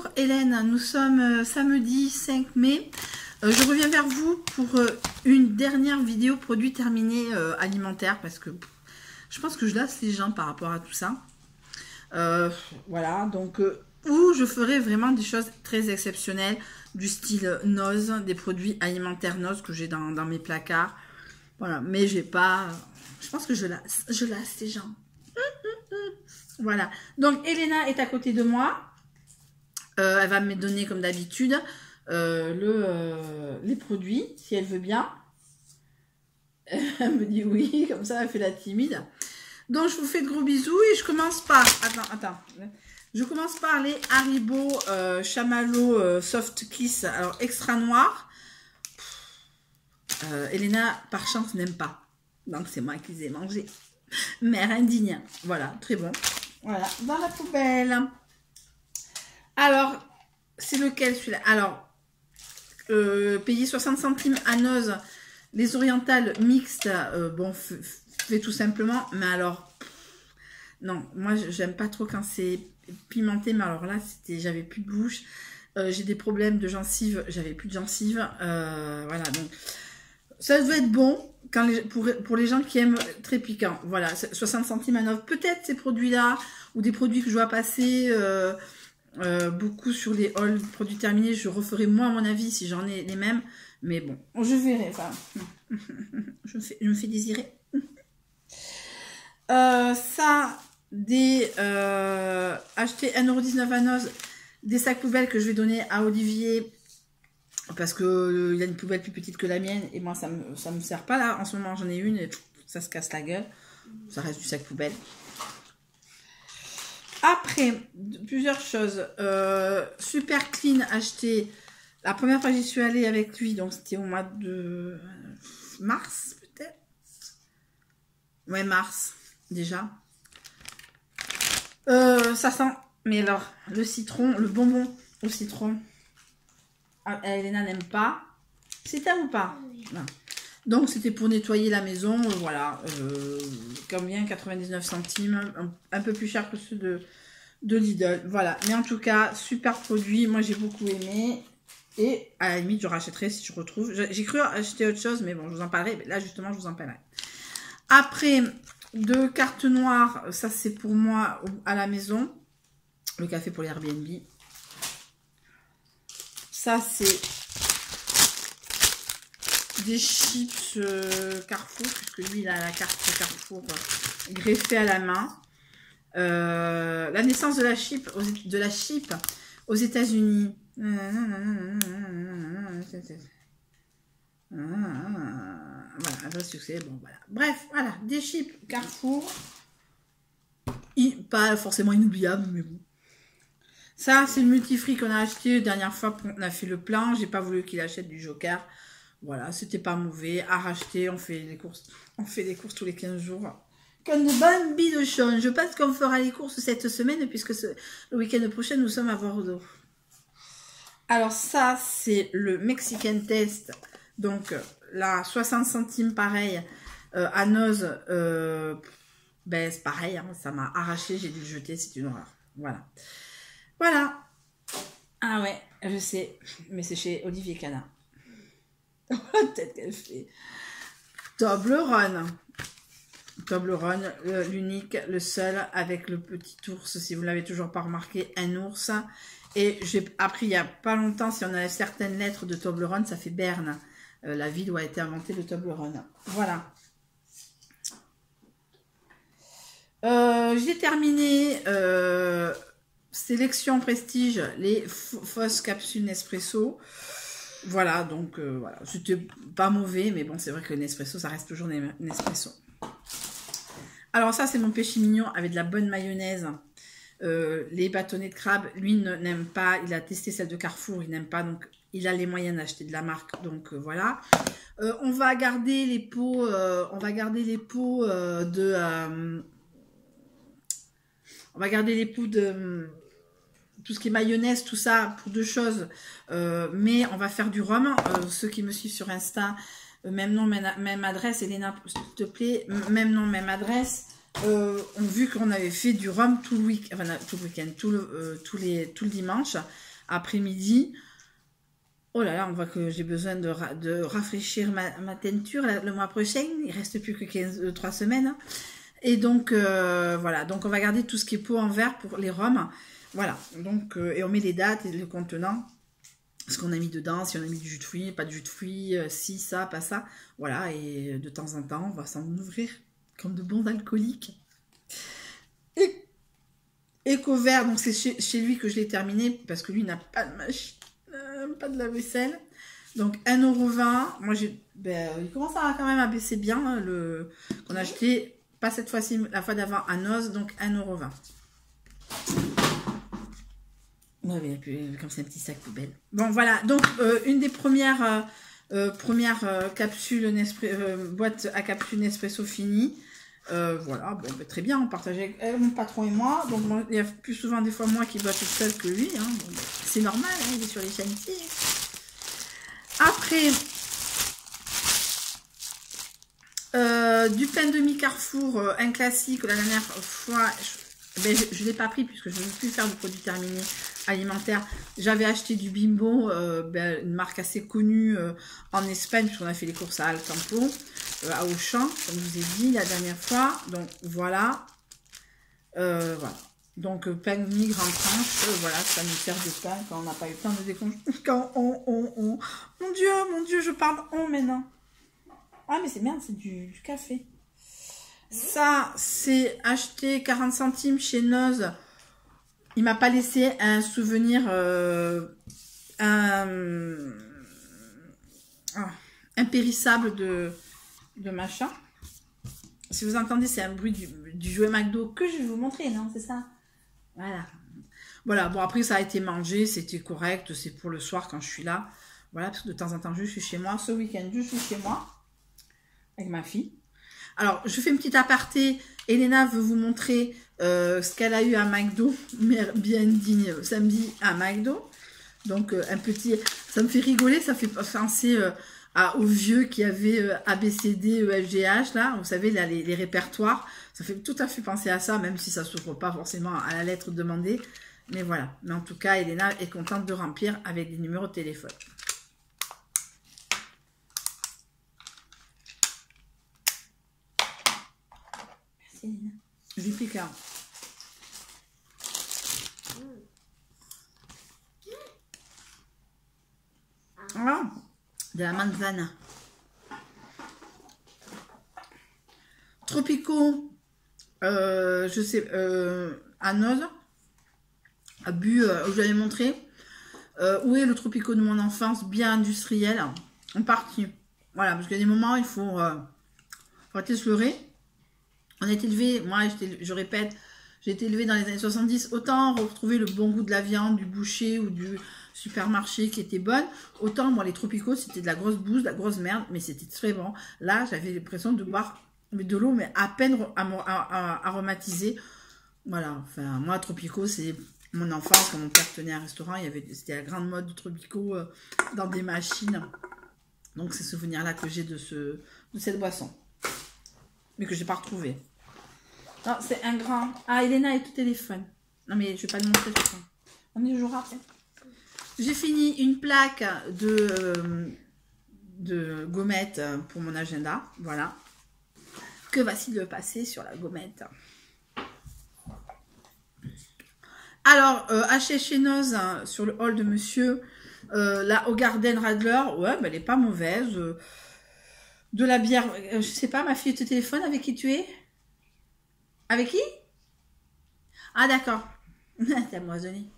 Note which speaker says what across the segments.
Speaker 1: Bonjour Hélène, nous sommes samedi 5 mai. Je reviens vers vous pour une dernière vidéo produit terminé alimentaire parce que je pense que je lasse les gens par rapport à tout ça. Voilà, donc où je ferai vraiment des choses très exceptionnelles du style Noz, des produits alimentaires Noz que j'ai dans mes placards. Voilà, mais j'ai pas... Je pense que je lasse les gens. Voilà, donc Elena est à côté de moi. Elle va me donner comme d'habitude les produits, si elle veut bien. Elle me dit oui, comme ça elle fait la timide. Donc je vous fais de gros bisous et je commence par... Attends. Je commence par les Haribo Chamallow Soft Kiss, alors extra noir. Elena, par chance, n'aime pas. Donc c'est moi qui les ai mangés. Mère indigne. Voilà, très bon. Voilà, dans la poubelle. Alors, c'est lequel celui-là? Alors, payer 60 centimes à Noz, les orientales mixtes, bon, fait tout simplement. Mais alors, non, moi, j'aime pas trop quand c'est pimenté. Mais alors là, j'avais plus de bouche. J'ai des problèmes de gencives. J'avais plus de gencives. Voilà, donc, ça devait être bon. Pour les gens qui aiment très piquant, voilà, 60 centimes à 9, peut-être ces produits-là, ou des produits que je vois passer beaucoup sur les hauls produits terminés, je referai moi à mon avis si j'en ai les mêmes, mais bon, je verrai, enfin, je me fais désirer. Ça, acheter 1,19 € à Noz, des sacs poubelles que je vais donner à Olivier, parce que il a une poubelle plus petite que la mienne et moi ça me sert pas là en ce moment, j'en ai une et ça se casse la gueule, ça reste du sac poubelle. Après plusieurs choses, Super Clean, acheté la première fois j'y suis allée avec lui, donc c'était au mois de mars peut-être, ouais, mars déjà. Ça sent, mais alors le citron, le bonbon au citron. Ah, Elena n'aime pas. C'est ta ou pas? Oui. Donc c'était pour nettoyer la maison, voilà. Combien? 99 centimes, un peu plus cher que ceux de Lidl. Voilà, mais en tout cas, super produit. Moi j'ai beaucoup aimé. Et à la limite, je rachèterai si je retrouve. J'ai cru acheter autre chose, mais bon, je vous en parlerai. Là justement, je vous en parlerai. Après, 2 cartes noires. Ça c'est pour moi à la maison. Le café pour les Airbnb. Ça, c'est des chips Carrefour, puisque lui, il a la carte Carrefour greffée à la main. La naissance de la chip aux États-Unis. Voilà, un vrai succès. Bon, voilà. Bref, voilà, des chips Carrefour. Pas forcément inoubliables, mais bon. Ça, c'est le multifruit qu'on a acheté la dernière fois. On a fait le plein. J'ai pas voulu qu'il achète du Joker. Voilà, c'était pas mauvais. À racheter, on fait les courses. On fait des courses tous les 15 jours. Comme de bonnes bidochons. Je pense qu'on fera les courses cette semaine, puisque le week-end prochain, nous sommes à Bordeaux. Alors ça, c'est le Mexican Test. Donc, là, 60 centimes, pareil. À Noz, ben, c'est pareil. Hein, ça m'a arraché. J'ai dû le jeter. C'est une horreur. Voilà. Voilà. Ah ouais, je sais. Mais c'est chez Olivier Cana. Peut-être qu'elle fait. Toblerone. Toblerone, l'unique, le seul, avec le petit ours. Si vous ne l'avez toujours pas remarqué, un ours. Et j'ai appris il n'y a pas longtemps, si on a certaines lettres de Toblerone, ça fait Berne. La ville où a été inventé le Toblerone. Voilà. J'ai terminé... sélection prestige, les fausses capsules Nespresso. Voilà, donc voilà, c'était pas mauvais, mais bon, c'est vrai que le Nespresso, ça reste toujours Nespresso. Alors ça, c'est mon péché mignon avec de la bonne mayonnaise. Les bâtonnets de crabe, lui n'aime pas, il a testé celle de Carrefour, il n'aime pas, donc il a les moyens d'acheter de la marque, donc voilà. On va garder les pots, on va garder les pots de tout ce qui est mayonnaise, tout ça, pour 2 choses. Mais on va faire du rhum. Ceux qui me suivent sur Insta, même nom, même adresse. Elena, s'il te plaît, même nom, même adresse. ont vu qu'on avait fait du rhum tout le week-end, tout le dimanche. après-midi. Oh là là, on voit que j'ai besoin de rafraîchir ma teinture le mois prochain. Il reste plus que 3 semaines. Hein. Et donc, voilà. Donc, on va garder tout ce qui est pot en verre pour les rhums. Voilà. Donc, et on met les dates et le contenant. Ce qu'on a mis dedans, si on a mis du jus de fruits, pas de jus de fruits, si, ça, pas ça. Voilà. Et de temps en temps, on va s'en ouvrir comme de bons alcooliques. Éco-vert, donc c'est chez lui que je l'ai terminé parce que lui n'a pas de machine. Pas de la vaisselle. Donc 1,20 €. Moi, il commence à quand même à baisser bien. Hein, qu'on a acheté, pas cette fois-ci, la fois d'avant à Noz, donc 1,20 €. Ouais, mais comme c'est un petit sac poubelle. Bon, voilà. Donc, une des premières capsules boîte à capsules Nespresso fini. Voilà, bon, très bien, on partageait avec mon patron et moi. Donc, il y a plus souvent des fois moi qui bois toute seule que lui. Hein. Bon, c'est normal, hein, il est sur les chantiers. Après, du pain demi Carrefour, un classique. La dernière fois, je ne l'ai pas pris puisque je ne veux plus faire de produits terminés alimentaires. J'avais acheté du Bimbo, une marque assez connue en Espagne puisqu'on a fait les courses à Alcampo. À Auchan, comme je vous ai dit la dernière fois. Donc voilà. Voilà. Donc pain demi grande tranche. Voilà, ça nous sert de pain quand on n'a pas eu le temps de décongeler. Quand on. Mon Dieu, je parle on maintenant. Ah mais c'est merde, c'est du café. Ça, c'est acheté 40 centimes chez Noz. Il m'a pas laissé un souvenir impérissable de machin. Si vous entendez, c'est un bruit du jouet McDo que je vais vous montrer, non? C'est ça? Voilà. Voilà, bon, après, ça a été mangé, c'était correct, c'est pour le soir quand je suis là. Voilà, parce que de temps en temps, je suis chez moi. Ce week-end, je suis chez moi, avec ma fille. Alors, je fais une petite aparté. Elena veut vous montrer ce qu'elle a eu à McDo, bien digne, samedi à McDo. Donc, un petit... Ça me fait rigoler, ça fait penser... aux vieux qui avaient ABCD, EFGH, là, vous savez, là, les répertoires. Ça fait tout à fait penser à ça, même si ça ne s'ouvre pas forcément à la lettre demandée. Mais voilà. Mais en tout cas, Elena est contente de remplir avec des numéros de téléphone. Merci, Elena. Je lui pique un. Ah, de la manzana. Tropico, je sais, à Noz, a bu, je vous l'avais montré. Où est le Tropico de mon enfance, bien industriel, en partie. Voilà, parce qu'il y a des moments, il faut arrêter de se leurrer. On a été élevé, moi, je répète, j'ai été élevée dans les années 70. Autant retrouver le bon goût de la viande, du boucher ou du supermarché qui était bonne. Autant, moi, les Tropicaux, c'était de la grosse bouse, de la grosse merde, mais c'était très bon. Là, j'avais l'impression de boire de l'eau, mais à peine aromatisée. Voilà, enfin, moi, Tropico, c'est mon enfance, quand mon père tenait un restaurant, c'était la grande mode du Tropico dans des machines. Donc, ces souvenirs-là que j'ai de cette boisson. Mais que je n'ai pas retrouvé. Non, c'est un grand... Ah, Elena est au téléphone. Non, mais je ne vais pas le montrer tout ça. On est toujours après. J'ai fini une plaque de gommettes pour mon agenda. Voilà. Que va-t-il passer sur la gommette? Alors, chez Noz, sur le hall de monsieur, la Hoegaarden Radler, ouais, elle n'est pas mauvaise. De la bière, je sais pas, ma fille est au téléphone, avec qui tu es? Avec qui? Ah, d'accord. T'as moisonné.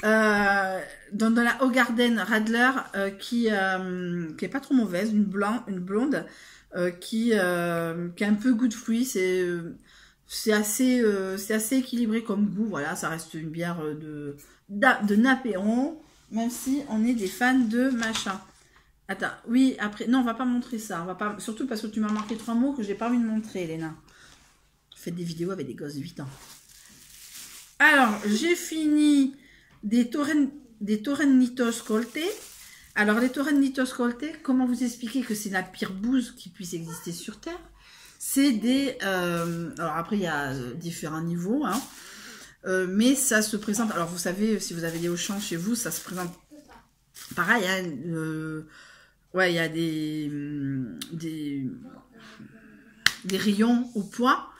Speaker 1: Dans la Hoegaarden Radler, qui est pas trop mauvaise, une blonde, qui a un peu goût de fruits, c'est assez équilibré comme goût, voilà, ça reste une bière de Napéron, même si on est des fans de machin. Attends, oui, après, non, on va pas montrer ça, on va pas, surtout parce que tu m'as marqué 3 mots que j'ai pas envie de montrer, Elena. Faites des vidéos avec des gosses de 8 ans. Alors, j'ai fini des Torrenitos Colte. Alors, les Torrenitos Colte, comment vous expliquer que c'est la pire bouse qui puisse exister sur Terre? C'est des... alors, après, il y a différents niveaux. Hein. Mais ça se présente, alors vous savez, si vous avez des Auchan chez vous, ça se présente pareil, hein, ouais, il y a des rayons au poids,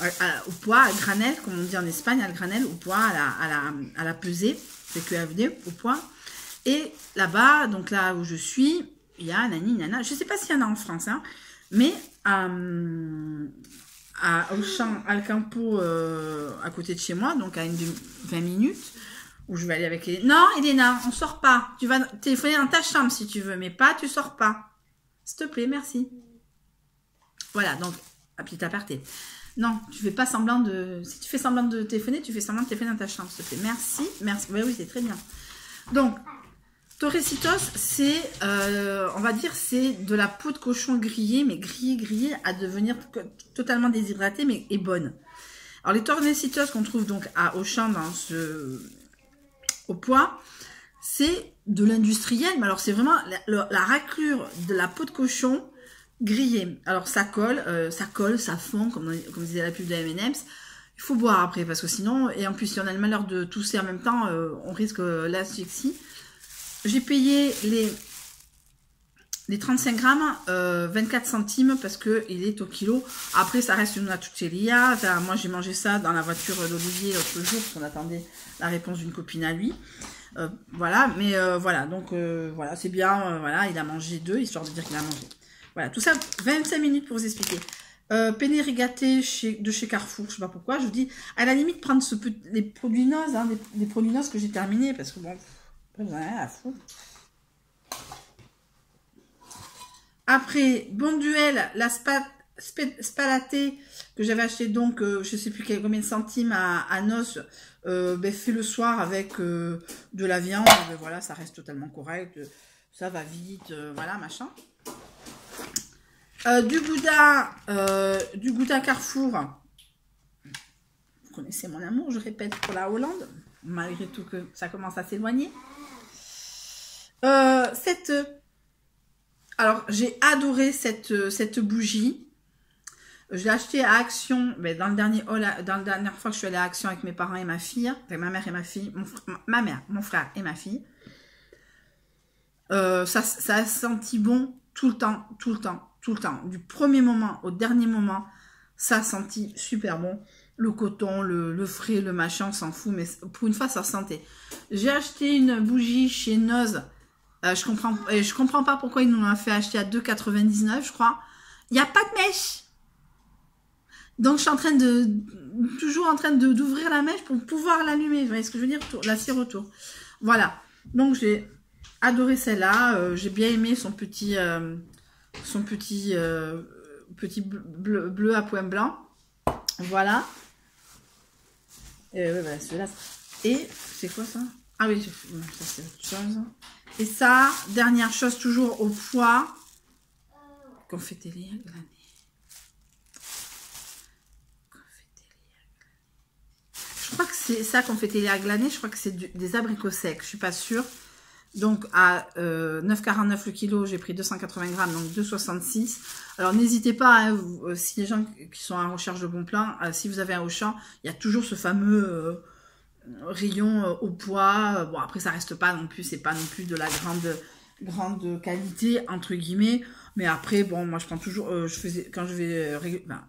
Speaker 1: à granel, comme on dit en Espagne, à granel, au poids, à la pesée, c'est QFD, au poids. Et là-bas, donc là où je suis, il y a nani, nana, je ne sais pas s'il y en a en France, hein, mais Auchan Alcampo, à côté de chez moi, donc à 20 minutes, où je vais aller avec Elena. Non, Elena, on sort pas. Tu vas téléphoner dans ta chambre si tu veux, mais pas, tu sors pas. S'il te plaît, merci. Voilà, donc, un petit aparté. Non, tu fais pas semblant de... Si tu fais semblant de téléphoner, tu fais semblant de téléphoner dans ta chambre, s'il te plaît. Merci, merci. Oui, oui, c'est très bien. Donc, Torrecitos, c'est, on va dire, c'est de la peau de cochon grillée, mais grillée à devenir totalement déshydratée, mais est bonne. Alors, les Torrecitos qu'on trouve donc à Auchan au poids, c'est de l'industriel, mais alors c'est vraiment la raclure de la peau de cochon grillée. Alors ça colle, ça fond, comme disait la pub de M&M's. Il faut boire après, parce que sinon, et en plus si on a le malheur de tousser en même temps, on risque l'asphyxie. J'ai payé les 35 grammes, 24 centimes, parce qu'il est au kilo. Après, ça reste une chucheria. Moi, j'ai mangé ça dans la voiture d'Olivier l'autre jour, parce qu'on attendait la réponse d'une copine à lui. Voilà, mais voilà, donc voilà, c'est bien, voilà, il a mangé 2, histoire de dire qu'il a mangé. Voilà, tout ça, 25 minutes pour vous expliquer. Penne rigatée de chez Carrefour, je sais pas pourquoi, je vous dis, à la limite, prendre les produits Noz, hein, des produits Noz que j'ai terminés, parce que bon, après, vous en avez rien à foutre. Après, Bon Duel, la spalatée que j'avais acheté donc, je sais plus combien de centimes à Noz, fait le soir avec de la viande, voilà, ça reste totalement correct, ça va vite, voilà, machin. Du Gouda Carrefour, vous connaissez mon amour, je répète, pour la Hollande, malgré tout que ça commence à s'éloigner. Alors, j'ai adoré cette bougie. Je l'ai achetée à Action, mais dans la dernière fois que je suis allée à Action avec mes parents et ma fille, avec ma mère et ma fille, ma mère, mon frère et ma fille. Ça a senti bon tout le temps. Du premier moment au dernier moment, ça a senti super bon. Le coton, le frais, le machin, on s'en fout, mais pour une fois, ça sentait. J'ai acheté une bougie chez Noz. Je comprends pas pourquoi ils nous l'ont fait acheter à 2,99, je crois. Il n'y a pas de mèche. Donc, je suis toujours en train d'ouvrir la mèche pour pouvoir l'allumer. Vous voyez ce que je veux dire? La cire autour. Voilà. Donc, j'ai adoré celle-là. J'ai bien aimé son petit bleu à point blanc. Voilà. Ouais, voilà, celui-là. Et c'est quoi ça? Ah oui, ça c'est autre chose. Et ça, dernière chose, toujours au poids. Confeiterie à glaner. Je crois que c'est ça, confeiterie à glaner. Je crois que c'est des abricots secs. Je suis pas sûre. Donc à 9,49 le kilo, j'ai pris 280 grammes, donc 2,66. Alors n'hésitez pas, hein, si les gens qui sont en recherche de bons plans, si vous avez un Auchan, il y a toujours ce fameux rayon au poids. Bon, après ça reste pas non plus, c'est pas non plus de la grande qualité entre guillemets. Mais après, bon, moi je prends toujours, quand je vais à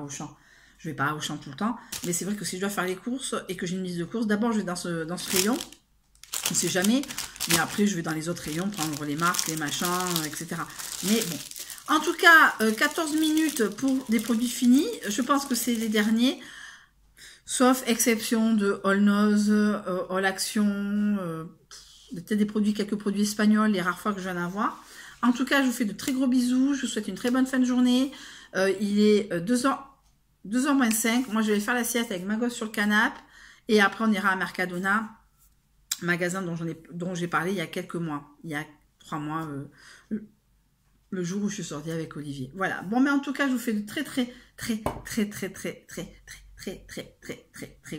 Speaker 1: Auchan, je vais pas à Auchan tout le temps. Mais c'est vrai que si je dois faire les courses et que j'ai une liste de courses, d'abord je vais dans ce rayon. On ne sait jamais, mais après je vais dans les autres rayons prendre les marques, les machins, etc. Mais bon, en tout cas, 14 minutes pour des produits finis. Je pense que c'est les derniers, sauf exception de All Noz, All Action, peut-être quelques produits espagnols, les rares fois que je viens d'en avoir. En tout cas, je vous fais de très gros bisous, je vous souhaite une très bonne fin de journée. Il est 2h moins 5, moi je vais faire la sieste avec ma gosse sur le canapé, et après on ira à Mercadona, magasin dont j'ai parlé il y a quelques mois, il y a 3 mois, le jour où je suis sortie avec Olivier. Voilà. Bon, mais en tout cas, je vous fais de très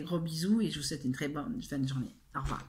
Speaker 1: gros bisous et je vous souhaite une très bonne fin de journée. Au revoir.